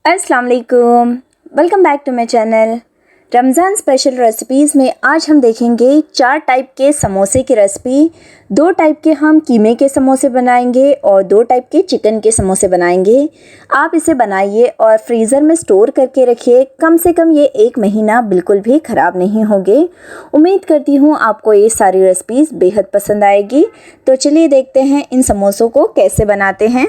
अस्सलाम वालेकुम, welcome back to my channel. Ramzan special recipes में आज हम देखेंगे 4 टाइप के समोसे की रेसिपी। 2 टाइप के हम कीमे के समोसे बनाएंगे और 2 टाइप के चिकन के समोसे बनाएंगे। आप इसे बनाइए और फ्रीज़र में स्टोर करके रखिए। कम से कम ये 1 महीना बिल्कुल भी ख़राब नहीं होंगे। उम्मीद करती हूँ आपको ये सारी रेसिपीज़ बेहद पसंद आएगी। तो चलिए देखते हैं इन समोसों को कैसे बनाते हैं।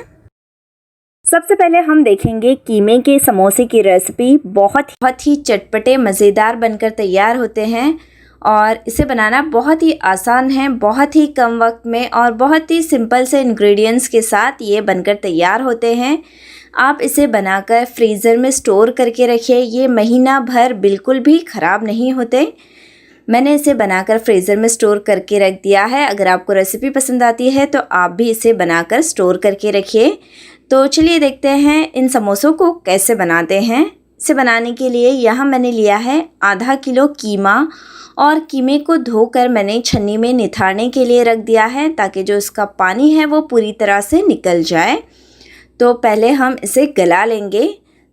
सबसे पहले हम देखेंगे कीमे के समोसे की रेसिपी। बहुत ही चटपटे मज़ेदार बनकर तैयार होते हैं और इसे बनाना बहुत ही आसान है। बहुत ही कम वक्त में और बहुत ही सिंपल से इंग्रेडिएंट्स के साथ ये बनकर तैयार होते हैं। आप इसे बनाकर फ्रीज़र में स्टोर करके रखिए। ये महीना भर बिल्कुल भी ख़राब नहीं होते। मैंने इसे बनाकर फ्रीज़र में स्टोर करके रख दिया है। अगर आपको रेसिपी पसंद आती है तो आप भी इसे बनाकर स्टोर करके रखिए। तो चलिए देखते हैं इन समोसों को कैसे बनाते हैं। इसे बनाने के लिए यहाँ मैंने लिया है आधा किलो कीमा और कीमे को धोकर मैंने छन्नी में निथारने के लिए रख दिया है ताकि जो इसका पानी है वो पूरी तरह से निकल जाए। तो पहले हम इसे गला लेंगे।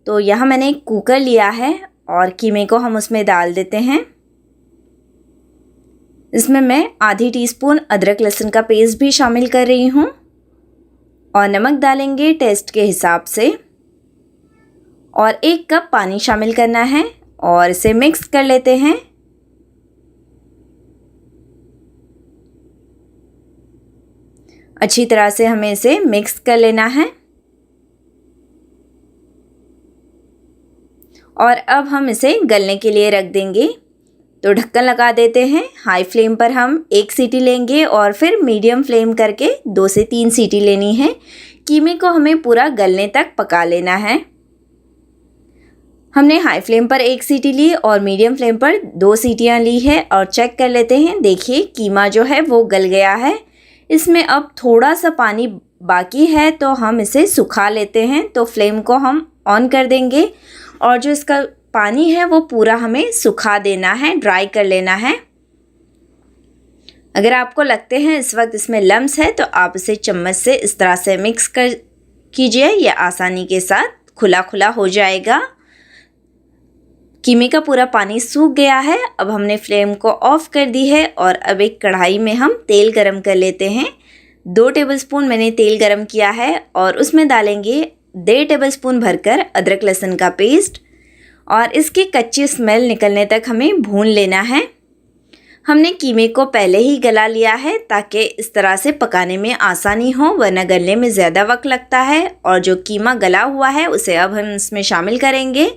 तो यहाँ मैंने एक कुकर लिया है और कीमे को हम उसमें डाल देते हैं। इसमें मैं आधी टीस्पून अदरक लहसुन का पेस्ट भी शामिल कर रही हूँ और नमक डालेंगे टेस्ट के हिसाब से और 1 कप पानी शामिल करना है और इसे मिक्स कर लेते हैं। अच्छी तरह से हमें इसे मिक्स कर लेना है और अब हम इसे गलने के लिए रख देंगे। तो ढक्कन लगा देते हैं। हाई फ्लेम पर हम 1 सीटी लेंगे और फिर मीडियम फ्लेम करके 2 से 3 सीटी लेनी है। कीमे को हमें पूरा गलने तक पका लेना है। हमने हाई फ्लेम पर 1 सीटी ली और मीडियम फ्लेम पर 2 सीटियां ली है और चेक कर लेते हैं। देखिए कीमा जो है वो गल गया है। इसमें अब थोड़ा सा पानी बाकी है तो हम इसे सुखा लेते हैं। तो फ्लेम को हम ऑन कर देंगे और जो इसका पानी है वो पूरा हमें सुखा देना है, ड्राई कर लेना है। अगर आपको लगते हैं इस वक्त इसमें लम्स है तो आप इसे चम्मच से इस तरह से मिक्स कर कीजिए। यह आसानी के साथ खुला खुला हो जाएगा। कीमे का पूरा पानी सूख गया है। अब हमने फ्लेम को ऑफ कर दी है और अब एक कढ़ाई में हम तेल गरम कर लेते हैं। 2 टेबलस्पून मैंने तेल गरम किया है और उसमें डालेंगे 1.5 टेबलस्पून भरकर अदरक लहसुन का पेस्ट और इसकी कच्ची स्मेल निकलने तक हमें भून लेना है। हमने कीमे को पहले ही गला लिया है ताकि इस तरह से पकाने में आसानी हो, वरना गलने में ज़्यादा वक्त लगता है। और जो कीमा गला हुआ है उसे अब हम इसमें शामिल करेंगे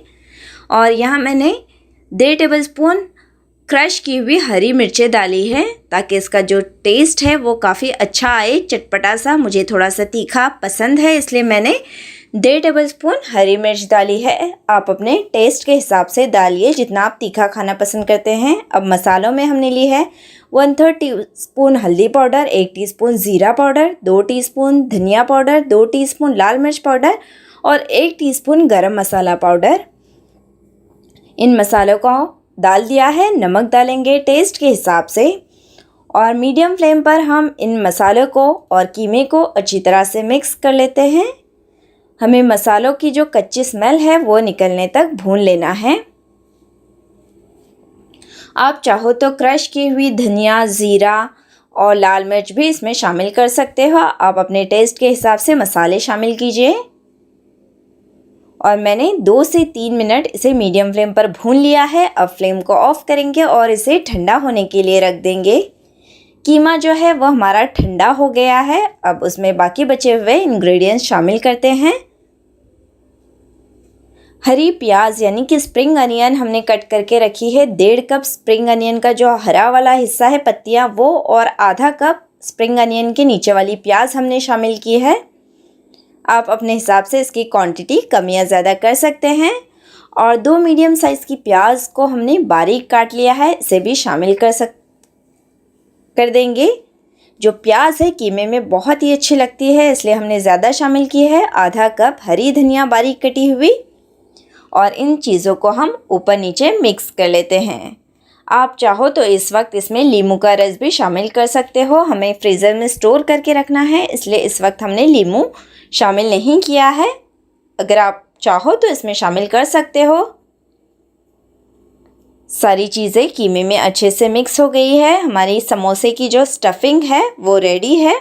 और यहाँ मैंने 1.5 टेबलस्पून क्रश की हुई हरी मिर्चें डाली है ताकि इसका जो टेस्ट है वो काफ़ी अच्छा आए, चटपटा सा। मुझे थोड़ा सा तीखा पसंद है इसलिए मैंने 1.5 टेबलस्पून हरी मिर्च डाली है। आप अपने टेस्ट के हिसाब से डालिए जितना आप तीखा खाना पसंद करते हैं। अब मसालों में हमने ली है 1/3 टीस्पून हल्दी पाउडर, 1 टीस्पून ज़ीरा पाउडर, 2 टीस्पून धनिया पाउडर, 2 टीस्पून लाल मिर्च पाउडर और 1 टीस्पून गरम मसाला पाउडर। इन मसालों को डाल दिया है। नमक डालेंगे टेस्ट के हिसाब से और मीडियम फ्लेम पर हम इन मसालों को और कीमे को अच्छी तरह से मिक्स कर लेते हैं। हमें मसालों की जो कच्ची स्मेल है वो निकलने तक भून लेना है। आप चाहो तो क्रश की हुई धनिया, ज़ीरा और लाल मिर्च भी इसमें शामिल कर सकते हो। आप अपने टेस्ट के हिसाब से मसाले शामिल कीजिए और मैंने 2 से 3 मिनट इसे मीडियम फ्लेम पर भून लिया है। अब फ्लेम को ऑफ करेंगे और इसे ठंडा होने के लिए रख देंगे। कीमा जो है वो हमारा ठंडा हो गया है। अब उसमें बाकी बचे हुए इंग्रेडिएंट्स शामिल करते हैं। हरी प्याज यानी कि स्प्रिंग अनियन हमने कट करके रखी है। 1.5 कप स्प्रिंग अनियन का जो हरा वाला हिस्सा है, पत्तियां, वो और आधा कप स्प्रिंग अनियन के नीचे वाली प्याज हमने शामिल की है। आप अपने हिसाब से इसकी क्वांटिटी कम या ज़्यादा कर सकते हैं। और 2 मीडियम साइज़ की प्याज को हमने बारीक काट लिया है, इसे भी शामिल कर देंगे। जो प्याज है कीमे में बहुत ही अच्छी लगती है इसलिए हमने ज़्यादा शामिल की है। आधा कप हरी धनिया बारीक कटी हुई और इन चीज़ों को हम ऊपर नीचे मिक्स कर लेते हैं। आप चाहो तो इस वक्त इसमें नींबू का रस भी शामिल कर सकते हो। हमें फ्रीज़र में स्टोर करके रखना है इसलिए इस वक्त हमने नींबू शामिल नहीं किया है। अगर आप चाहो तो इसमें शामिल कर सकते हो। सारी चीज़ें कीमे में अच्छे से मिक्स हो गई है। हमारी समोसे की जो स्टफिंग है वो रेडी है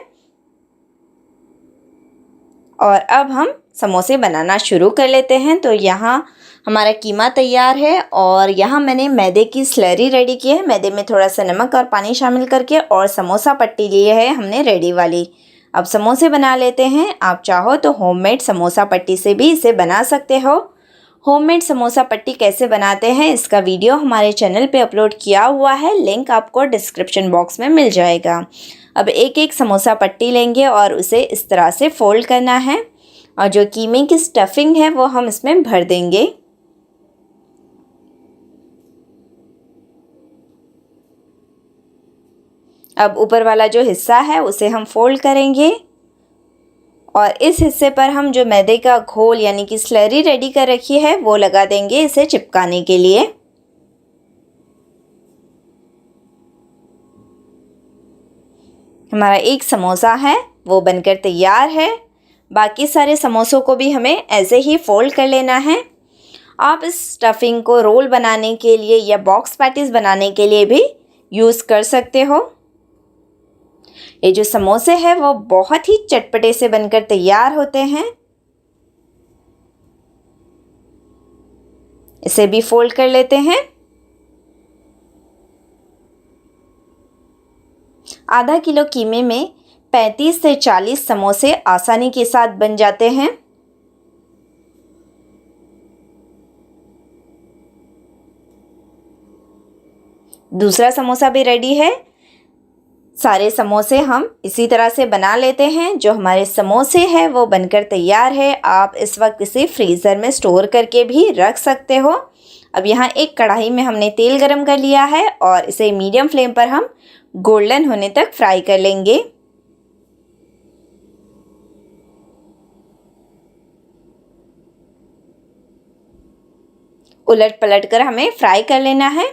और अब हम समोसे बनाना शुरू कर लेते हैं। तो यहाँ हमारा कीमा तैयार है और यहाँ मैंने मैदे की स्लरी रेडी की है। मैदे में थोड़ा सा नमक और पानी शामिल करके और समोसा पट्टी ली है हमने रेडी वाली। अब समोसे बना लेते हैं। आप चाहो तो होममेड समोसा पट्टी से भी इसे बना सकते हो। होममेड समोसा पट्टी कैसे बनाते हैं इसका वीडियो हमारे चैनल पे अपलोड किया हुआ है, लिंक आपको डिस्क्रिप्शन बॉक्स में मिल जाएगा। अब एक एक समोसा पट्टी लेंगे और उसे इस तरह से फोल्ड करना है और जो कीमे की स्टफिंग है वो हम इसमें भर देंगे। अब ऊपर वाला जो हिस्सा है उसे हम फोल्ड करेंगे और इस हिस्से पर हम जो मैदे का घोल यानी कि स्लरी रेडी कर रखी है वो लगा देंगे इसे चिपकाने के लिए। हमारा एक समोसा है वो बनकर तैयार है। बाकी सारे समोसों को भी हमें ऐसे ही फोल्ड कर लेना है। आप इस स्टफिंग को रोल बनाने के लिए या बॉक्स पैटीज बनाने के लिए भी यूज़ कर सकते हो। ये जो समोसे हैं वो बहुत ही चटपटे से बनकर तैयार होते हैं। इसे भी फोल्ड कर लेते हैं। आधा किलो कीमे में 35 से 40 समोसे आसानी के साथ बन जाते हैं। दूसरा समोसा भी रेडी है। सारे समोसे हम इसी तरह से बना लेते हैं। जो हमारे समोसे हैं वो बनकर तैयार है। आप इस वक्त इसे फ्रीज़र में स्टोर करके भी रख सकते हो। अब यहाँ एक कढ़ाई में हमने तेल गरम कर लिया है और इसे मीडियम फ्लेम पर हम गोल्डन होने तक फ्राई कर लेंगे। उलट पलट कर हमें फ्राई कर लेना है।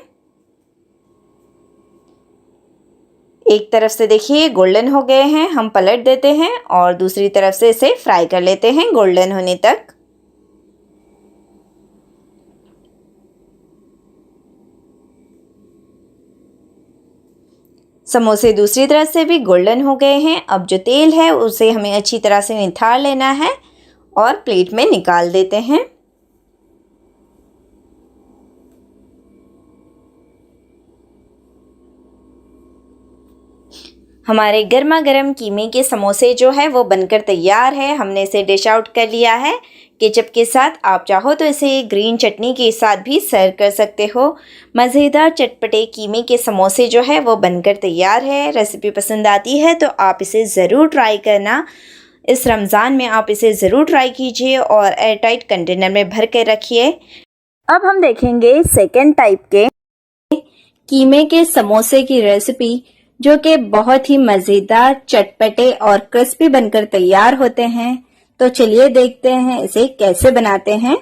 एक तरफ से देखिए गोल्डन हो गए हैं, हम पलट देते हैं और दूसरी तरफ से इसे फ्राई कर लेते हैं गोल्डन होने तक। समोसे दूसरी तरफ से भी गोल्डन हो गए हैं। अब जो तेल है उसे हमें अच्छी तरह से निथार लेना है और प्लेट में निकाल देते हैं। हमारे गर्मा गर्म कीमे के समोसे जो है वो बनकर तैयार है। हमने इसे डिश आउट कर लिया है केचप के साथ। आप चाहो तो इसे ग्रीन चटनी के साथ भी सर्व कर सकते हो। मज़ेदार चटपटे कीमे के समोसे जो है वो बनकर तैयार है। रेसिपी पसंद आती है तो आप इसे ज़रूर ट्राई करना। इस रमज़ान में आप इसे ज़रूर ट्राई कीजिए और एयरटाइट कंटेनर में भर कर रखिए। अब हम देखेंगे सेकेंड टाइप के कीमे के समोसे की रेसिपी जो कि बहुत ही मज़ेदार, चटपटे और क्रिस्पी बनकर तैयार होते हैं। तो चलिए देखते हैं इसे कैसे बनाते हैं।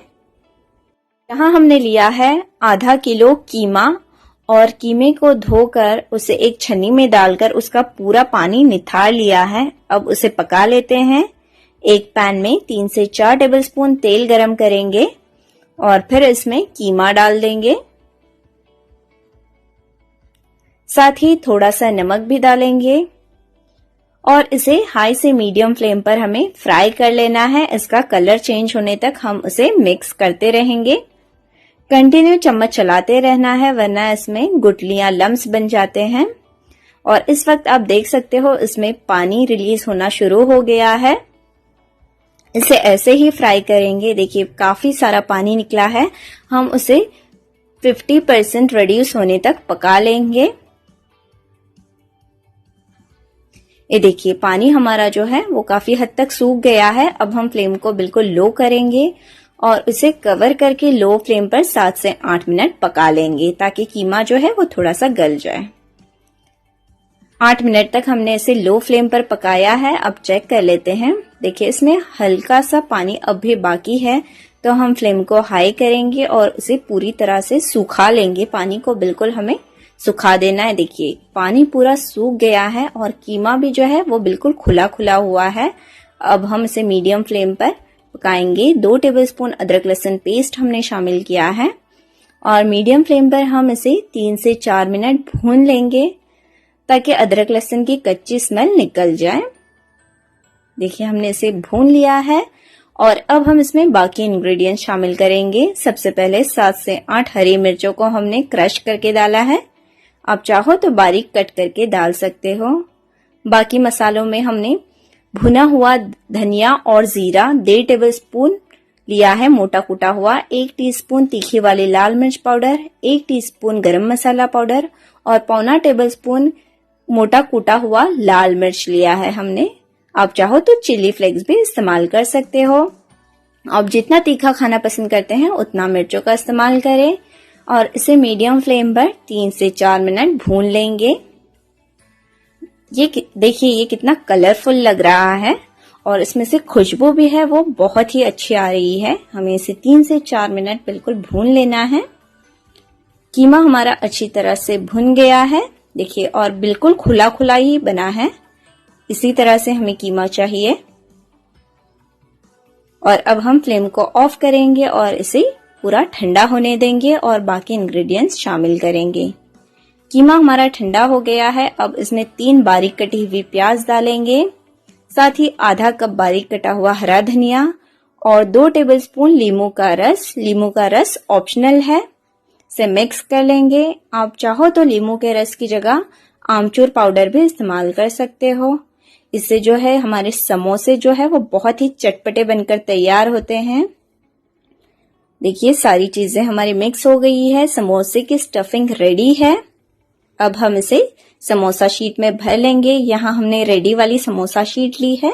यहाँ हमने लिया है आधा किलो कीमा और कीमे को धोकर उसे एक छन्नी में डालकर उसका पूरा पानी निथार लिया है। अब उसे पका लेते हैं। एक पैन में 3 से 4 टेबलस्पून तेल गरम करेंगे और फिर इसमें कीमा डाल देंगे। साथ ही थोड़ा सा नमक भी डालेंगे और इसे हाई से मीडियम फ्लेम पर हमें फ्राई कर लेना है। इसका कलर चेंज होने तक हम उसे मिक्स करते रहेंगे। कंटिन्यू चम्मच चलाते रहना है वरना इसमें गुठलियां, लम्स बन जाते हैं। और इस वक्त आप देख सकते हो इसमें पानी रिलीज होना शुरू हो गया है। इसे ऐसे ही फ्राई करेंगे। देखिए काफी सारा पानी निकला है। हम उसे 50% रिड्यूस होने तक पका लेंगे। ये देखिए पानी हमारा जो है वो काफी हद तक सूख गया है। अब हम फ्लेम को बिल्कुल लो करेंगे और उसे कवर करके लो फ्लेम पर 7 से 8 मिनट पका लेंगे ताकि कीमा जो है वो थोड़ा सा गल जाए। 8 मिनट तक हमने इसे लो फ्लेम पर पकाया है। अब चेक कर लेते हैं। देखिए इसमें हल्का सा पानी अब भी बाकी है तो हम फ्लेम को हाई करेंगे और उसे पूरी तरह से सुखा लेंगे। पानी को बिल्कुल हमें सुखा देना है। देखिए पानी पूरा सूख गया है और कीमा भी जो है वो बिल्कुल खुला खुला हुआ है। अब हम इसे मीडियम फ्लेम पर पकाएंगे। 2 टेबलस्पून अदरक लहसुन पेस्ट हमने शामिल किया है और मीडियम फ्लेम पर हम इसे 3 से 4 मिनट भून लेंगे ताकि अदरक लहसुन की कच्ची स्मेल निकल जाए। देखिए हमने इसे भून लिया है और अब हम इसमें बाकी इंग्रेडिएंट्स शामिल करेंगे। सबसे पहले 7 से 8 हरी मिर्चों को हमने क्रश करके डाला है। आप चाहो तो बारीक कट करके डाल सकते हो। बाकी मसालों में हमने भुना हुआ धनिया और जीरा 1.5 टेबलस्पून लिया है मोटा कूटा हुआ, 1 टीस्पून तीखी वाली लाल मिर्च पाउडर, 1 टीस्पून गरम मसाला पाउडर और पौना टेबलस्पून मोटा कूटा हुआ लाल मिर्च लिया है हमने। आप चाहो तो चिली फ्लेक्स भी इस्तेमाल कर सकते हो। आप जितना तीखा खाना पसंद करते हैं उतना मिर्चों का इस्तेमाल करें और इसे मीडियम फ्लेम पर 3 से 4 मिनट भून लेंगे। ये देखिए ये कितना कलरफुल लग रहा है और इसमें से खुशबू भी है वो बहुत ही अच्छी आ रही है। हमें इसे 3 से 4 मिनट बिल्कुल भून लेना है। कीमा हमारा अच्छी तरह से भुन गया है देखिए, और बिल्कुल खुला खुला ही बना है। इसी तरह से हमें कीमा चाहिए। और अब हम फ्लेम को ऑफ करेंगे और इसे पूरा ठंडा होने देंगे और बाकी इंग्रेडिएंट्स शामिल करेंगे। कीमा हमारा ठंडा हो गया है। अब इसमें 3 बारीक कटी हुई प्याज डालेंगे, साथ ही आधा कप बारीक कटा हुआ हरा धनिया और 2 टेबलस्पून लींबू का रस। लींबू का रस ऑप्शनल है, इसे मिक्स कर लेंगे। आप चाहो तो लींबू के रस की जगह आमचूर पाउडर भी इस्तेमाल कर सकते हो। इससे जो है हमारे समोसे जो है वो बहुत ही चटपटे बनकर तैयार होते हैं। देखिए सारी चीजें हमारी मिक्स हो गई है, समोसे की स्टफिंग रेडी है। अब हम इसे समोसा शीट में भर लेंगे। यहाँ हमने रेडी वाली समोसा शीट ली है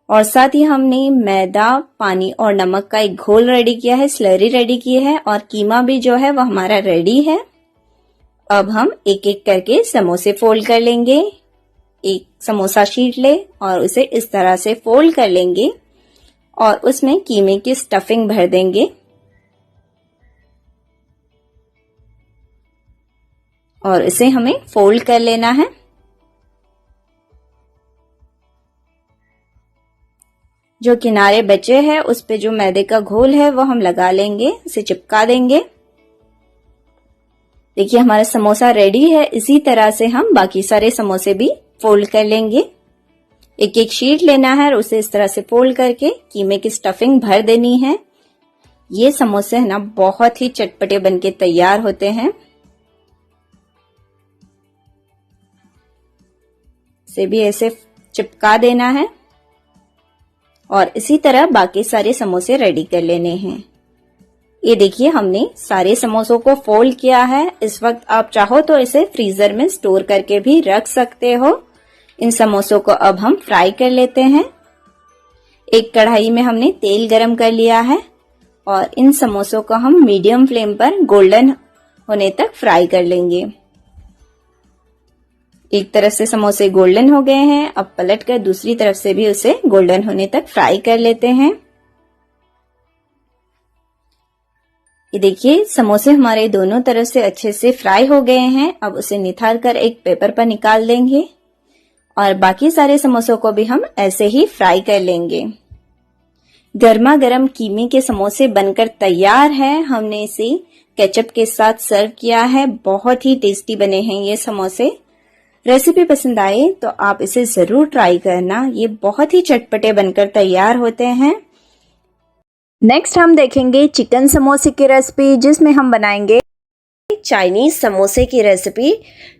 और साथ ही हमने मैदा, पानी और नमक का एक घोल रेडी किया है, स्लरी रेडी की है और कीमा भी जो है वो हमारा रेडी है। अब हम एक एक करके समोसे फोल्ड कर लेंगे। एक समोसा शीट ले और उसे इस तरह से फोल्ड कर लेंगे और उसमें कीमे की स्टफिंग भर देंगे और इसे हमें फोल्ड कर लेना है। जो किनारे बचे हैं उस पे जो मैदे का घोल है वो हम लगा लेंगे, इसे चिपका देंगे। देखिए हमारा समोसा रेडी है। इसी तरह से हम बाकी सारे समोसे भी फोल्ड कर लेंगे। एक एक शीट लेना है और उसे इस तरह से फोल्ड करके कीमे की स्टफिंग भर देनी है। ये समोसे है ना बहुत ही चटपटे बनके तैयार होते हैं। इसे भी ऐसे चिपका देना है और इसी तरह बाकी सारे समोसे रेडी कर लेने हैं। ये देखिए हमने सारे समोसों को फोल्ड किया है। इस वक्त आप चाहो तो इसे फ्रीजर में स्टोर करके भी रख सकते हो। इन समोसों को अब हम फ्राई कर लेते हैं। एक कढ़ाई में हमने तेल गरम कर लिया है और इन समोसों को हम मीडियम फ्लेम पर गोल्डन होने तक फ्राई कर लेंगे। एक तरफ से समोसे गोल्डन हो गए हैं, अब पलटकर दूसरी तरफ से भी उसे गोल्डन होने तक फ्राई कर लेते हैं। ये देखिए समोसे हमारे दोनों तरफ से अच्छे से फ्राई हो गए हैं। अब उसे निथार कर एक पेपर पर निकाल देंगे और बाकी सारे समोसों को भी हम ऐसे ही फ्राई कर लेंगे। गर्मा गर्म कीमे के समोसे बनकर तैयार है। हमने इसे केचप के साथ सर्व किया है। बहुत ही टेस्टी बने हैं ये समोसे। रेसिपी पसंद आए तो आप इसे जरूर ट्राई करना। ये बहुत ही चटपटे बनकर तैयार होते हैं। नेक्स्ट हम देखेंगे चिकन समोसे की रेसिपी, जिसमें हम बनाएंगे चाइनीज समोसे की रेसिपी,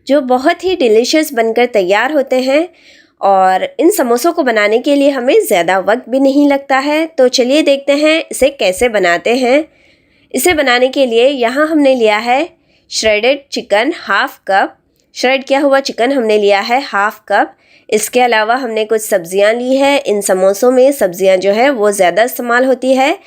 जो बहुत ही डिलीशियस बनकर तैयार होते हैं। और इन समोसों को बनाने के लिए हमें ज़्यादा वक्त भी नहीं लगता है। तो चलिए देखते हैं इसे कैसे बनाते हैं। इसे बनाने के लिए यहाँ हमने लिया है shredded chicken half cup. Shred किया हुआ चिकन हमने लिया है हाफ कप। इसके अलावा हमने कुछ सब्जियां ली है। इन समोसों में सब्जियां जो है वो ज़्यादा इस्तेमाल होती है।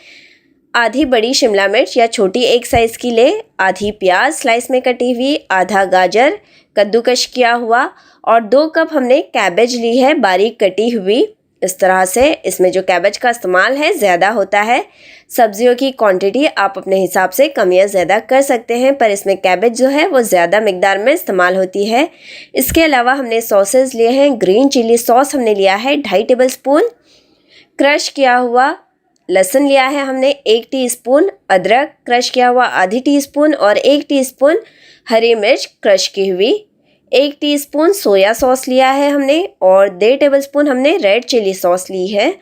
आधी बड़ी शिमला मिर्च या छोटी एक साइज़ की ले, आधी प्याज स्लाइस में कटी हुई, आधा गाजर कद्दूकश किया हुआ और 2 कप हमने कैबेज ली है बारीक कटी हुई। इस तरह से इसमें जो कैबेज का इस्तेमाल है ज़्यादा होता है। सब्जियों की क्वांटिटी आप अपने हिसाब से कम या ज़्यादा कर सकते हैं, पर इसमें कैबेज जो है वो ज़्यादा मिकदार में इस्तेमाल होती है। इसके अलावा हमने सॉसेस लिए हैं। ग्रीन चिली सॉस हमने लिया है 2.5 टेबलस्पून, क्रश किया हुआ लहसुन लिया है हमने, 1 टीस्पून अदरक क्रश किया हुआ आधी टीस्पून और 1 टीस्पून हरी मिर्च क्रश की हुई, 1 टीस्पून सोया सॉस लिया है हमने और 1.5 टेबलस्पून हमने रेड चिली सॉस ली है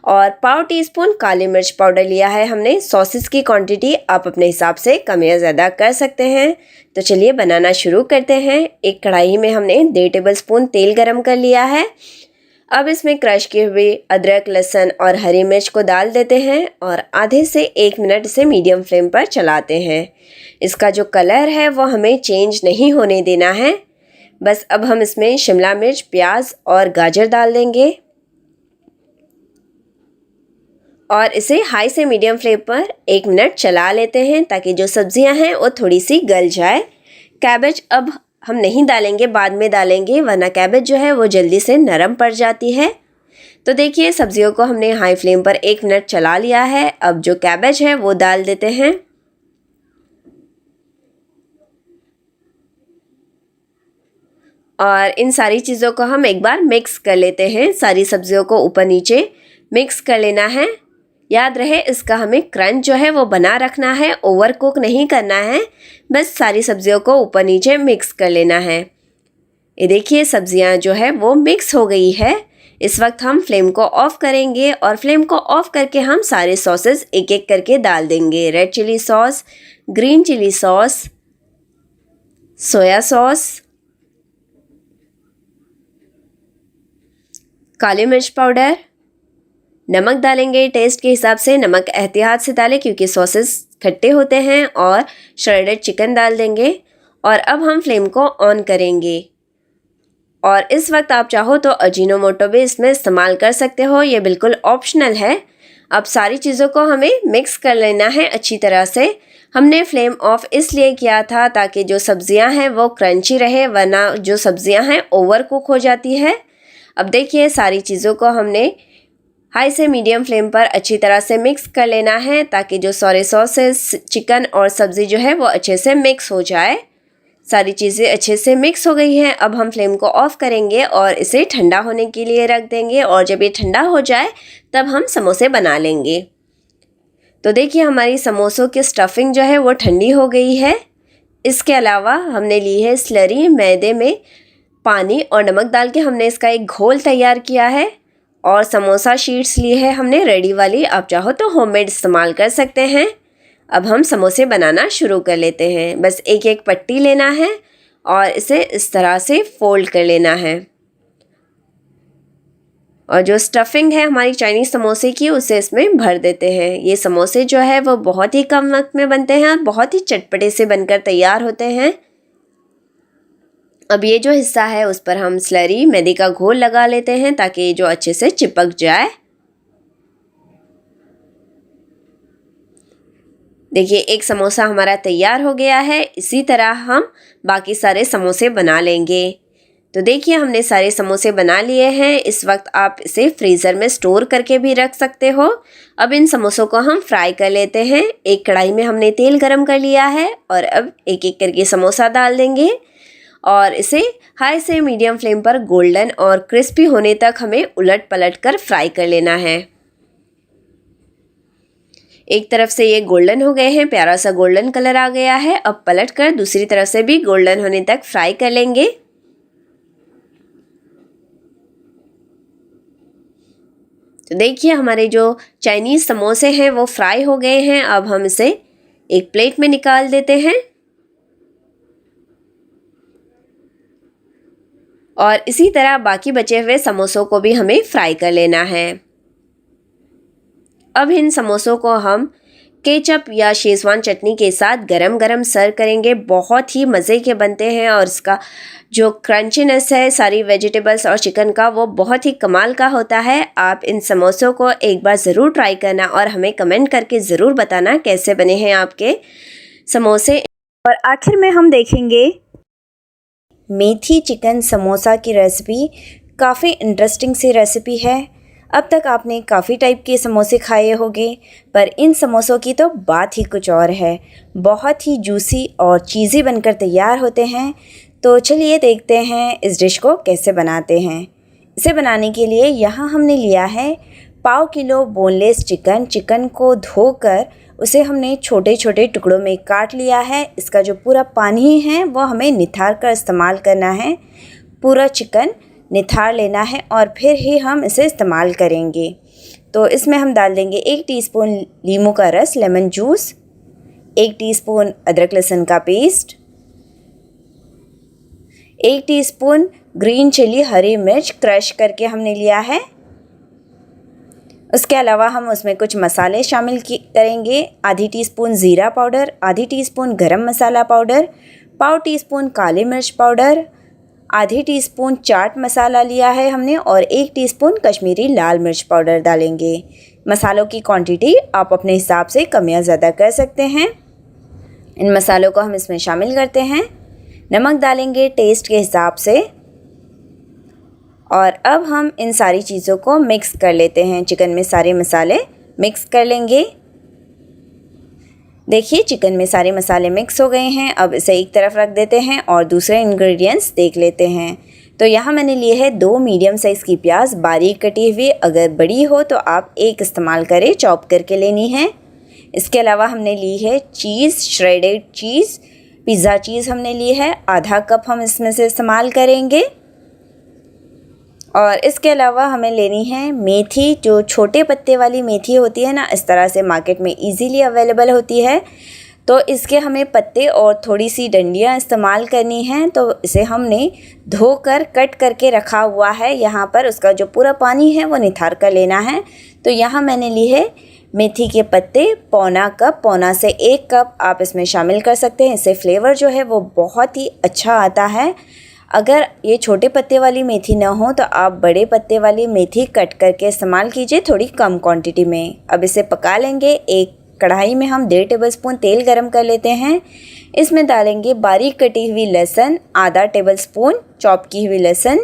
और पाव टीस्पून काली मिर्च पाउडर लिया है हमने। सॉसेस की क्वांटिटी आप अपने हिसाब से कम या ज़्यादा कर सकते हैं। तो चलिए बनाना शुरू करते हैं। एक कढ़ाई में हमने 1.5 टेबलस्पून तेल गरम कर लिया है। अब इसमें क्रश किए हुए अदरक, लहसुन और हरी मिर्च को डाल देते हैं और आधे से 1 मिनट इसे मीडियम फ्लेम पर चलाते हैं। इसका जो कलर है वो हमें चेंज नहीं होने देना है। बस अब हम इसमें शिमला मिर्च, प्याज और गाजर डाल देंगे और इसे हाई से मीडियम फ्लेम पर 1 मिनट चला लेते हैं ताकि जो सब्जियां हैं वो थोड़ी सी गल जाए। कैबेज अब हम नहीं डालेंगे, बाद में डालेंगे, वरना कैबेज जो है वो जल्दी से नरम पड़ जाती है। तो देखिए सब्जियों को हमने हाई फ्लेम पर 1 मिनट चला लिया है। अब जो कैबेज है वो डाल देते हैं और इन सारी चीज़ों को हम एक बार मिक्स कर लेते हैं। सारी सब्जियों को ऊपर नीचे मिक्स कर लेना है। याद रहे इसका हमें क्रंच जो है वो बना रखना है, ओवर कुक नहीं करना है। बस सारी सब्जियों को ऊपर नीचे मिक्स कर लेना है। ये देखिए सब्जियां जो है वो मिक्स हो गई है। इस वक्त हम फ्लेम को ऑफ करेंगे और फ्लेम को ऑफ करके हम सारे सॉसेस एक एक करके डाल देंगे। Red chilli sauce, green chilli sauce, soya sauce, काली मिर्च पाउडर, नमक डालेंगे टेस्ट के हिसाब से। नमक एहतियात से डालें क्योंकि सॉसेस खट्टे होते हैं। और श्रेडेड चिकन डाल देंगे और अब हम फ्लेम को ऑन करेंगे। और इस वक्त आप चाहो तो अजीनोमोटो भी इसमें इस्तेमाल कर सकते हो, ये बिल्कुल ऑप्शनल है। अब सारी चीज़ों को हमें मिक्स कर लेना है अच्छी तरह से। हमने फ्लेम ऑफ इसलिए किया था ताकि जो सब्जियां हैं वो क्रंची रहे, वरना जो सब्जियां हैं ओवर कुक हो जाती है। अब देखिए सारी चीज़ों को हमने हाई से मीडियम फ्लेम पर अच्छी तरह से मिक्स कर लेना है ताकि जो सोया सॉसेस, चिकन और सब्ज़ी जो है वो अच्छे से मिक्स हो जाए। सारी चीज़ें अच्छे से मिक्स हो गई हैं। अब हम फ्लेम को ऑफ करेंगे और इसे ठंडा होने के लिए रख देंगे और जब ये ठंडा हो जाए तब हम समोसे बना लेंगे। तो देखिए हमारी समोसों की स्टफिंग जो है वो ठंडी हो गई है। इसके अलावा हमने ली है स्लरी। मैदे में पानी और नमक डाल के हमने इसका एक घोल तैयार किया है और समोसा शीट्स ली है हमने रेडी वाली। आप चाहो तो होममेड इस्तेमाल कर सकते हैं। अब हम समोसे बनाना शुरू कर लेते हैं। बस एक एक पट्टी लेना है और इसे इस तरह से फोल्ड कर लेना है और जो स्टफिंग है हमारी चाइनीज़ समोसे की उसे इसमें भर देते हैं। ये समोसे जो है वो बहुत ही कम वक्त में बनते हैं और बहुत ही चटपटे से बनकर तैयार होते हैं। अब ये जो हिस्सा है उस पर हम स्लरी मैदे का घोल लगा लेते हैं ताकि ये जो अच्छे से चिपक जाए। देखिए एक समोसा हमारा तैयार हो गया है। इसी तरह हम बाकी सारे समोसे बना लेंगे। तो देखिए हमने सारे समोसे बना लिए हैं। इस वक्त आप इसे फ्रीज़र में स्टोर करके भी रख सकते हो। अब इन समोसों को हम फ्राई कर लेते हैं। एक कढ़ाई में हमने तेल गरम कर लिया है और अब एक एक करके समोसा डाल देंगे और इसे हाई से मीडियम फ्लेम पर गोल्डन और क्रिस्पी होने तक हमें उलट पलट कर फ्राई कर लेना है। एक तरफ से ये गोल्डन हो गए हैं, प्यारा सा गोल्डन कलर आ गया है। अब पलट कर दूसरी तरफ से भी गोल्डन होने तक फ्राई कर लेंगे। तो देखिए हमारे जो चाइनीज़ समोसे हैं वो फ्राई हो गए हैं। अब हम इसे एक प्लेट में निकाल देते हैं और इसी तरह बाकी बचे हुए समोसों को भी हमें फ्राई कर लेना है। अब इन समोसों को हम केचप या शेजवान चटनी के साथ गरम गरम सर्व करेंगे। बहुत ही मज़े के बनते हैं और इसका जो क्रंचीनेस है सारी वेजिटेबल्स और चिकन का वो बहुत ही कमाल का होता है। आप इन समोसों को एक बार ज़रूर ट्राई करना और हमें कमेंट करके ज़रूर बताना कैसे बने हैं आपके समोसे। और आखिर में हम देखेंगे मेथी चिकन समोसा की रेसिपी। काफ़ी इंटरेस्टिंग सी रेसिपी है। अब तक आपने काफ़ी टाइप के समोसे खाए होंगे पर इन समोसों की तो बात ही कुछ और है। बहुत ही जूसी और चीज़ी बनकर तैयार होते हैं। तो चलिए देखते हैं इस डिश को कैसे बनाते हैं। इसे बनाने के लिए यहाँ हमने लिया है पाव किलो बोनलेस चिकन को धोकर उसे हमने छोटे छोटे टुकड़ों में काट लिया है। इसका जो पूरा पानी है वो हमें निथार कर इस्तेमाल करना है। पूरा चिकन निथार लेना है और फिर ही हम इसे इस्तेमाल करेंगे। तो इसमें हम डाल देंगे 1 टीस्पून नींबू का रस, लेमन जूस, 1 टीस्पून अदरक लहसुन का पेस्ट, 1 टीस्पून ग्रीन चिली हरी मिर्च क्रश करके हमने लिया है। उसके अलावा हम उसमें कुछ मसाले शामिल करेंगे। आधी टीस्पून ज़ीरा पाउडर, आधी टीस्पून गरम मसाला पाउडर, पाव टीस्पून काली मिर्च पाउडर, आधी टीस्पून चाट मसाला लिया है हमने और 1 टीस्पून कश्मीरी लाल मिर्च पाउडर डालेंगे। मसालों की क्वांटिटी आप अपने हिसाब से कम या ज़्यादा कर सकते हैं। इन मसालों को हम इसमें शामिल करते हैं। नमक डालेंगे टेस्ट के हिसाब से और अब हम इन सारी चीज़ों को मिक्स कर लेते हैं। चिकन में सारे मसाले मिक्स कर लेंगे। देखिए चिकन में सारे मसाले मिक्स हो गए हैं। अब इसे एक तरफ रख देते हैं और दूसरे इंग्रेडिएंट्स देख लेते हैं। तो यहाँ मैंने लिए है 2 मीडियम साइज़ की प्याज बारीक कटी हुई। अगर बड़ी हो तो आप 1 इस्तेमाल करें, चॉप करके लेनी है। इसके अलावा हमने ली है चीज़, श्रेडेड चीज़, पिज़्ज़ा चीज़ हमने ली है, आधा कप हम इसमें से इस्तेमाल करेंगे। और इसके अलावा हमें लेनी है मेथी, जो छोटे पत्ते वाली मेथी होती है ना, इस तरह से मार्केट में इजीली अवेलेबल होती है। तो इसके हमें पत्ते और थोड़ी सी डंडियाँ इस्तेमाल करनी हैं। तो इसे हमने धोकर कट करके रखा हुआ है। यहाँ पर उसका जो पूरा पानी है वो निथार कर लेना है। तो यहाँ मैंने ली है मेथी के पत्ते पौना कप, पौना से 1 कप आप इसमें शामिल कर सकते हैं। इससे फ्लेवर जो है वो बहुत ही अच्छा आता है। अगर ये छोटे पत्ते वाली मेथी ना हो तो आप बड़े पत्ते वाली मेथी कट करके इस्तेमाल कीजिए, थोड़ी कम क्वांटिटी में। अब इसे पका लेंगे। एक कढ़ाई में हम 1.5 टेबलस्पून तेल गरम कर लेते हैं। इसमें डालेंगे बारीक कटी हुई लहसुन, आधा टेबलस्पून चॉप की हुई लहसुन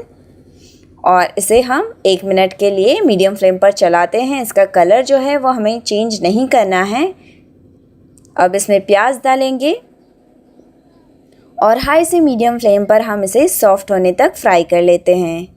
और इसे हम 1 मिनट के लिए मीडियम फ्लेम पर चलाते हैं। इसका कलर जो है वो हमें चेंज नहीं करना है। अब इसमें प्याज डालेंगे और हाई से मीडियम फ्लेम पर हम इसे सॉफ्ट होने तक फ्राई कर लेते हैं।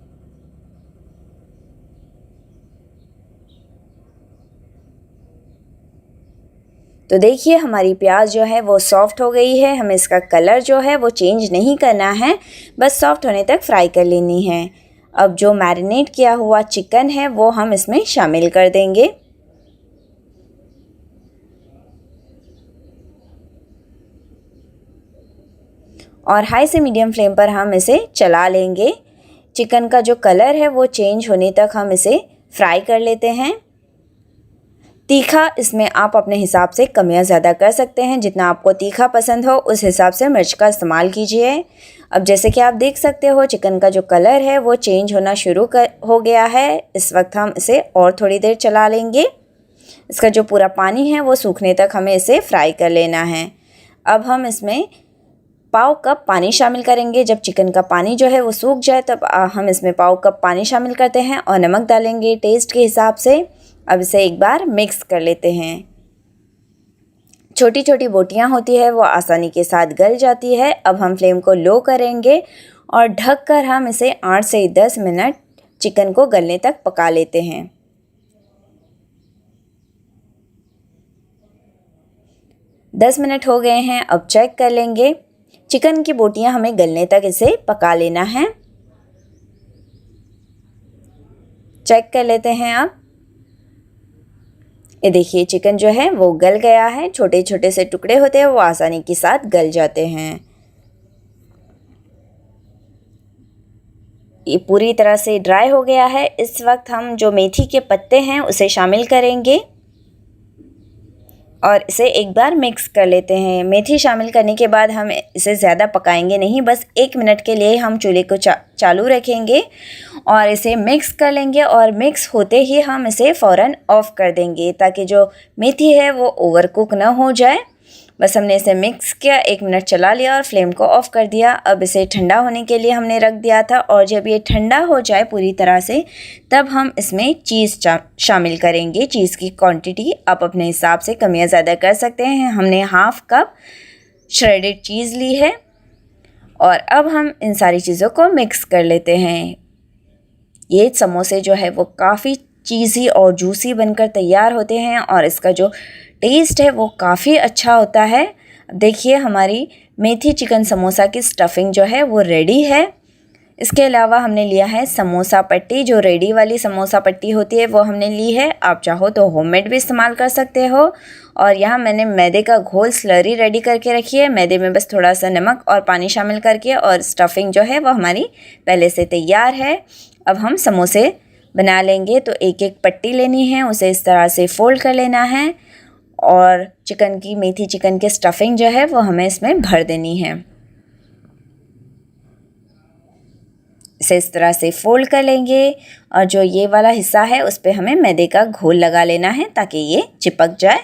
तो देखिए हमारी प्याज जो है वो सॉफ्ट हो गई है। हमें इसका कलर जो है वो चेंज नहीं करना है, बस सॉफ्ट होने तक फ्राई कर लेनी है। अब जो मैरिनेट किया हुआ चिकन है वो हम इसमें शामिल कर देंगे। और हाई से मीडियम फ्लेम पर हम इसे चला लेंगे। चिकन का जो कलर है वो चेंज होने तक हम इसे फ्राई कर लेते हैं। तीखा इसमें आप अपने हिसाब से कम या ज़्यादा कर सकते हैं। जितना आपको तीखा पसंद हो उस हिसाब से मिर्च का इस्तेमाल कीजिए। अब जैसे कि आप देख सकते हो चिकन का जो कलर है वो चेंज होना हो गया है। इस वक्त हम इसे और थोड़ी देर चला लेंगे। इसका जो पूरा पानी है वो सूखने तक हमें इसे फ्राई कर लेना है। अब हम इसमें पाव कप पानी शामिल करेंगे। जब चिकन का पानी जो है वो सूख जाए तब हम इसमें पाव कप पानी शामिल करते हैं और नमक डालेंगे टेस्ट के हिसाब से। अब इसे एक बार मिक्स कर लेते हैं। छोटी छोटी बोटियां होती है वो आसानी के साथ गल जाती है। अब हम फ्लेम को लो करेंगे और ढककर हम इसे 8 से 10 मिनट चिकन को गलने तक पका लेते हैं। 10 मिनट हो गए हैं। अब चेक कर लेंगे। चिकन की बोटियां हमें गलने तक इसे पका लेना है। चेक कर लेते हैं। अब ये देखिए चिकन जो है वो गल गया है। छोटे छोटे से टुकड़े होते हैं वो आसानी के साथ गल जाते हैं। ये पूरी तरह से ड्राई हो गया है। इस वक्त हम जो मेथी के पत्ते हैं उसे शामिल करेंगे और इसे एक बार मिक्स कर लेते हैं। मेथी शामिल करने के बाद हम इसे ज़्यादा पकाएंगे नहीं, बस 1 मिनट के लिए हम चूल्हे को चालू रखेंगे और इसे मिक्स कर लेंगे। और मिक्स होते ही हम इसे फ़ौरन ऑफ़ कर देंगे ताकि जो मेथी है वो ओवर कुक ना हो जाए। बस हमने इसे मिक्स किया, 1 मिनट चला लिया और फ्लेम को ऑफ़ कर दिया। अब इसे ठंडा होने के लिए हमने रख दिया था और जब ये ठंडा हो जाए पूरी तरह से तब हम इसमें चीज़ शामिल करेंगे। चीज़ की क्वांटिटी आप अपने हिसाब से कम या ज़्यादा कर सकते हैं। हमने ½ कप श्रेडेड चीज़ ली है और अब हम इन सारी चीज़ों को मिक्स कर लेते हैं। ये समोसे जो है वो काफ़ी चीज़ी और जूसी बनकर तैयार होते हैं और इसका जो टेस्ट है वो काफ़ी अच्छा होता है। देखिए हमारी मेथी चिकन समोसा की स्टफिंग जो है वो रेडी है। इसके अलावा हमने लिया है समोसा पट्टी, जो रेडी वाली समोसा पट्टी होती है वो हमने ली है। आप चाहो तो होममेड भी इस्तेमाल कर सकते हो। और यहाँ मैंने मैदे का घोल स्लरी रेडी करके रखी है। मैदे में बस थोड़ा सा नमक और पानी शामिल करके, और स्टफिंग जो है वो हमारी पहले से तैयार है। अब हम समोसे बना लेंगे। तो एक एक पट्टी लेनी है, उसे इस तरह से फोल्ड कर लेना है और चिकन की मेथी चिकन की स्टफिंग जो है वो हमें इसमें भर देनी है। इसे इस तरह से फोल्ड कर लेंगे और जो ये वाला हिस्सा है उस पर हमें मैदे का घोल लगा लेना है ताकि ये चिपक जाए।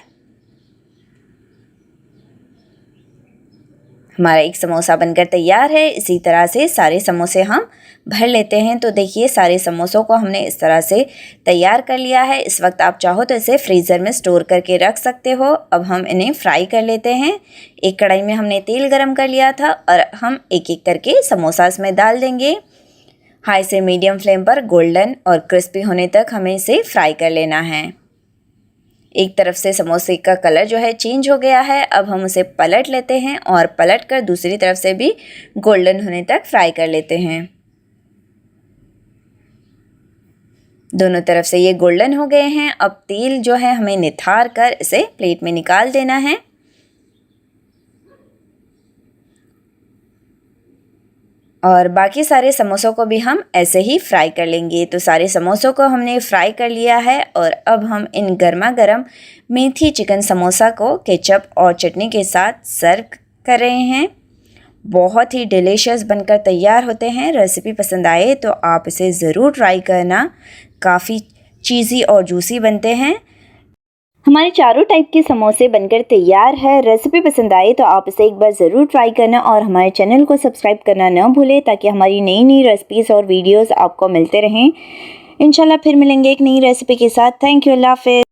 हमारा एक समोसा बनकर तैयार है। इसी तरह से सारे समोसे हम भर लेते हैं। तो देखिए सारे समोसों को हमने इस तरह से तैयार कर लिया है। इस वक्त आप चाहो तो इसे फ्रीज़र में स्टोर करके रख सकते हो। अब हम इन्हें फ्राई कर लेते हैं। एक कढ़ाई में हमने तेल गरम कर लिया था और हम एक एक करके समोसा इसमें डाल देंगे। हाई से मीडियम फ्लेम पर गोल्डन और क्रिस्पी होने तक हमें इसे फ्राई कर लेना है। एक तरफ से समोसे का कलर जो है चेंज हो गया है। अब हम उसे पलट लेते हैं और पलट कर दूसरी तरफ से भी गोल्डन होने तक फ्राई कर लेते हैं। दोनों तरफ से ये गोल्डन हो गए हैं। अब तेल जो है हमें निथार कर इसे प्लेट में निकाल देना है। और बाकी सारे समोसों को भी हम ऐसे ही फ्राई कर लेंगे। तो सारे समोसों को हमने फ्राई कर लिया है और अब हम इन गर्मा गर्म मेथी चिकन समोसा को केचप और चटनी के साथ सर्व कर रहे हैं। बहुत ही डिलीशियस बनकर तैयार होते हैं। रेसिपी पसंद आए तो आप इसे ज़रूर ट्राई करना। काफ़ी चीज़ी और जूसी बनते हैं। हमारे चारों टाइप के समोसे बनकर तैयार है। रेसिपी पसंद आए तो आप इसे एक बार ज़रूर ट्राई करना और हमारे चैनल को सब्सक्राइब करना न भूलें ताकि हमारी नई नई रेसिपीज़ और वीडियोस आपको मिलते रहें। इंशाल्लाह फिर मिलेंगे एक नई रेसिपी के साथ। थैंक यू, अल्लाह हाफ़िज़।